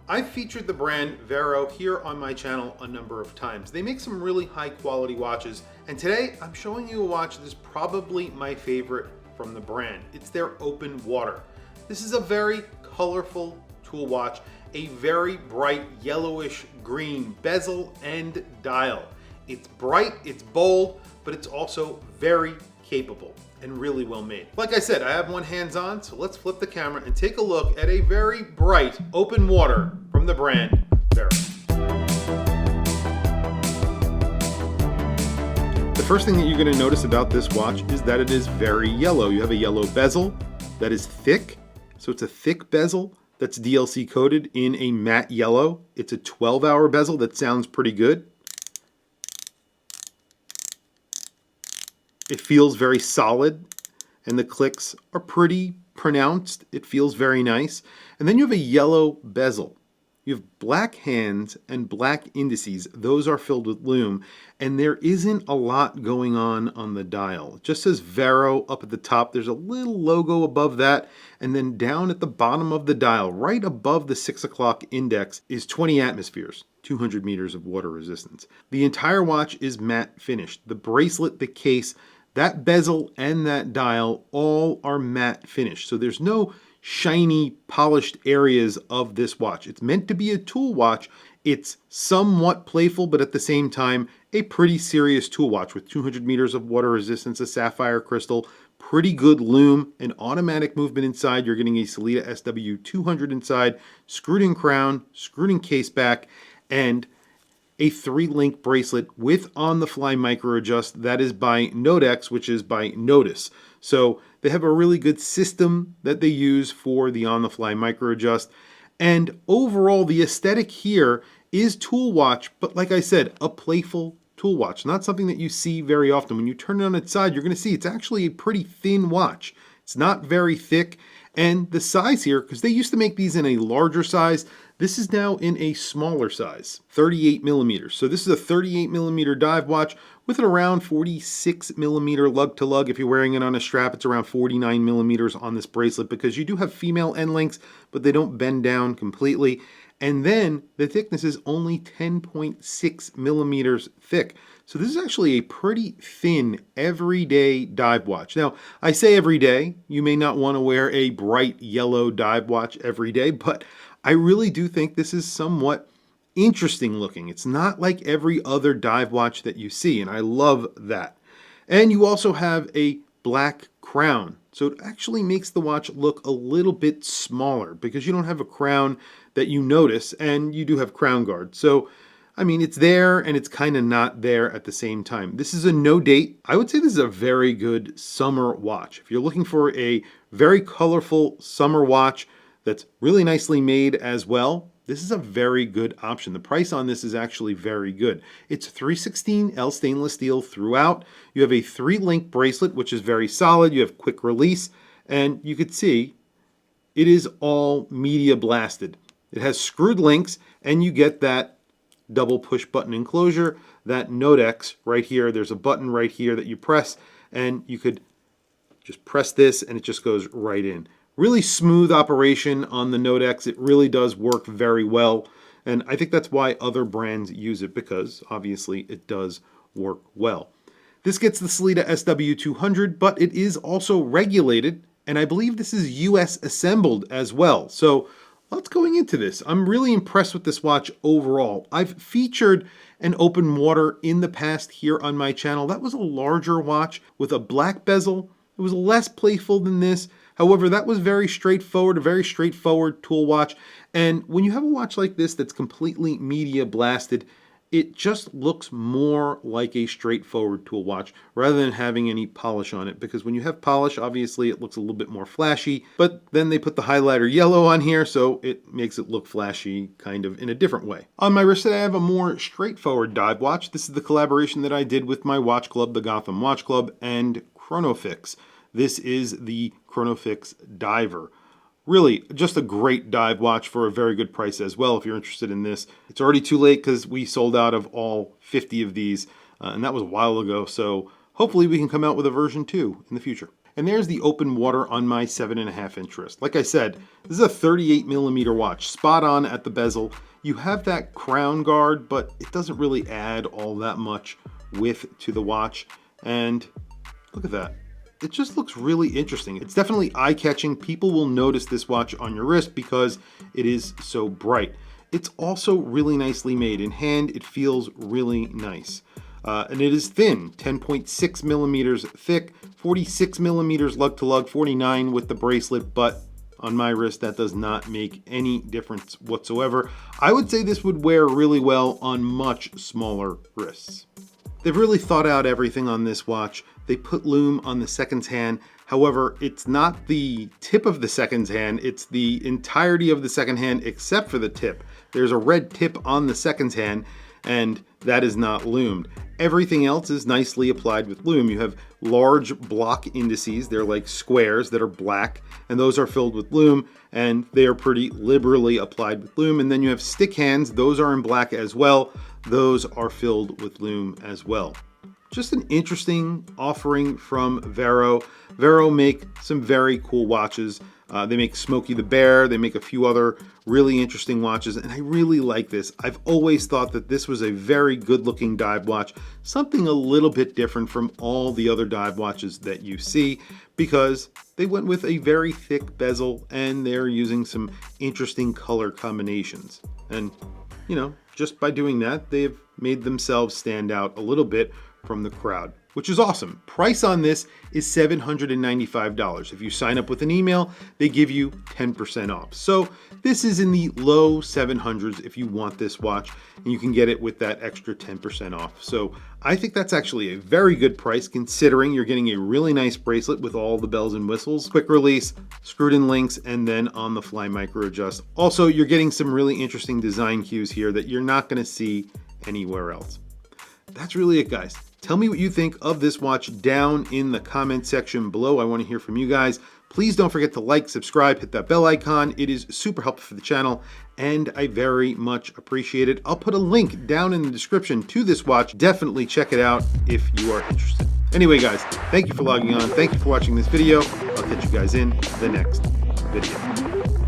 I've featured the brand Vero here on my channel a number of times. They make some really high quality watches, and today I'm showing you a watch that is probably my favorite from the brand. It's their Open Water. This is a very colorful tool watch, a very bright yellowish green bezel and dial. It's bright, it's bold, but it's also very capable and really well made. Like I said, I have one hands-on, so let's flip the camera and take a look at a very bright Open Water from the brand Vero. The first thing that you're going to notice about this watch is that it is very yellow. You have a yellow bezel that is thick, so it's a thick bezel that's DLC coated in a matte yellow. It's a 12-hour bezel that sounds pretty good. It feels very solid, and the clicks are pretty pronounced. It feels very nice. And then you have a yellow bezel. You have black hands and black indices. Those are filled with lume, and there isn't a lot going on the dial. It just says Vero up at the top. There's a little logo above that, and then down at the bottom of the dial, right above the 6 o'clock index, is 20 atmospheres. 200 meters of water resistance. The entire watch is matte finished. The bracelet, the case, that bezel, and that dial all are matte finished. So there's no shiny, polished areas of this watch. It's meant to be a tool watch. It's somewhat playful, but at the same time, a pretty serious tool watch with 200 meters of water resistance, a sapphire crystal, pretty good lume, an automatic movement inside. You're getting a Sellita SW200 inside, screwed in crown, screwed in case back, and a 3-link bracelet with on-the-fly micro adjust. That is by Nodex, which is by Notice. So they have a really good system that they use for the on-the-fly micro adjust. And overall, the aesthetic here is tool watch, but like I said, a playful tool watch. Not something that you see very often. When you turn it on its side, you're going to see it's actually a pretty thin watch. It's not very thick. And the size here, because they used to make these in a larger size, this is now in a smaller size, 38 millimeters. So this is a 38 millimeter dive watch with an around 46 millimeter lug to lug. If you're wearing it on a strap, it's around 49 millimeters on this bracelet, because you do have female end links, but they don't bend down completely. And then the thickness is only 10.6 millimeters thick. So this is actually a pretty thin everyday dive watch. Now, I say every day, you may not want to wear a bright yellow dive watch every day, but I really do think this is somewhat interesting looking. It's not like every other dive watch that you see, and I love that. And you also have a black crown. So it actually makes the watch look a little bit smaller because you don't have a crown that you notice, and you do have crown guard. So I mean, it's there and it's kind of not there at the same time. This is a no date. I would say this is a very good summer watch. If you're looking for a very colorful summer watch that's really nicely made as well, this is a very good option. The price on this is actually very good. It's 316L stainless steel throughout. You have a 3-link bracelet, which is very solid. You have quick release, and you could see it is all media blasted. It has screwed links, and you get that double push button enclosure, that Nodex right here. There's a button right here that you press, and you could just press this and it just goes right in. Really smooth operation on the Nodex. It really does work very well, and I think that's why other brands use it, because obviously it does work well. This gets the Sellita SW200, but it is also regulated, and I believe this is US assembled as well. So lots going into this. I'm really impressed with this watch overall. I've featured an Open Water in the past here on my channel. That was a larger watch with a black bezel. It was less playful than this. However, that was very straightforward, a very straightforward tool watch. And when you have a watch like this that's completely media blasted, it just looks more like a straightforward tool watch rather than having any polish on it. Because when you have polish, obviously it looks a little bit more flashy, but then they put the highlighter yellow on here, so it makes it look flashy kind of in a different way. On my wrist today, I have a more straightforward dive watch. This is the collaboration that I did with my watch club, the Gotham Watch Club, and Chronofix. This is the Chronofix Diver. Really, just a great dive watch for a very good price as well if you're interested in this. It's already too late because we sold out of all 50 of these, and that was a while ago, so hopefully we can come out with a version 2 in the future. And there's the open water on my 7.5-inch wrist. Like I said, this is a 38mm watch, spot on at the bezel. You have that crown guard, but it doesn't really add all that much width to the watch. And look at that. It just looks really interesting. It's definitely eye-catching. People will notice this watch on your wrist because it is so bright. It's also really nicely made. In hand, it feels really nice. And it is thin, 10.6 millimeters thick, 46 millimeters lug to lug, 49 with the bracelet, but on my wrist, that does not make any difference whatsoever. I would say this would wear really well on much smaller wrists. They've really thought out everything on this watch. They put lume on the seconds hand. However, it's not the tip of the seconds hand, it's the entirety of the second hand except for the tip. There's a red tip on the seconds hand, and that is not lumed. Everything else is nicely applied with lume. You have large block indices. They're like squares that are black, and those are filled with lume, and they are pretty liberally applied with lume. And then you have stick hands. Those are in black as well. Those are filled with lume as well. Just an interesting offering from Vero. Vero make some very cool watches. They make Smokey the Bear. They make a few other really interesting watches, and I really like this. I've always thought that this was a very good-looking dive watch, something a little bit different from all the other dive watches that you see, because they went with a very thick bezel, and they're using some interesting color combinations. And, you know, just by doing that, they've made themselves stand out a little bit from the crowd, which is awesome. Price on this is $795. If you sign up with an email, they give you 10% off. So this is in the low 700s if you want this watch, and you can get it with that extra 10% off. So I think that's actually a very good price considering you're getting a really nice bracelet with all the bells and whistles, quick release, screwed in links, and then on the fly micro adjust. Also, you're getting some really interesting design cues here that you're not going to see anywhere else. That's really it, guys. Tell me what you think of this watch down in the comment section below. I want to hear from you guys. Please don't forget to like, subscribe, hit that bell icon. It is super helpful for the channel, and I very much appreciate it. I'll put a link down in the description to this watch. Definitely check it out if you are interested. Anyway, guys, thank you for logging on. Thank you for watching this video. I'll catch you guys in the next video.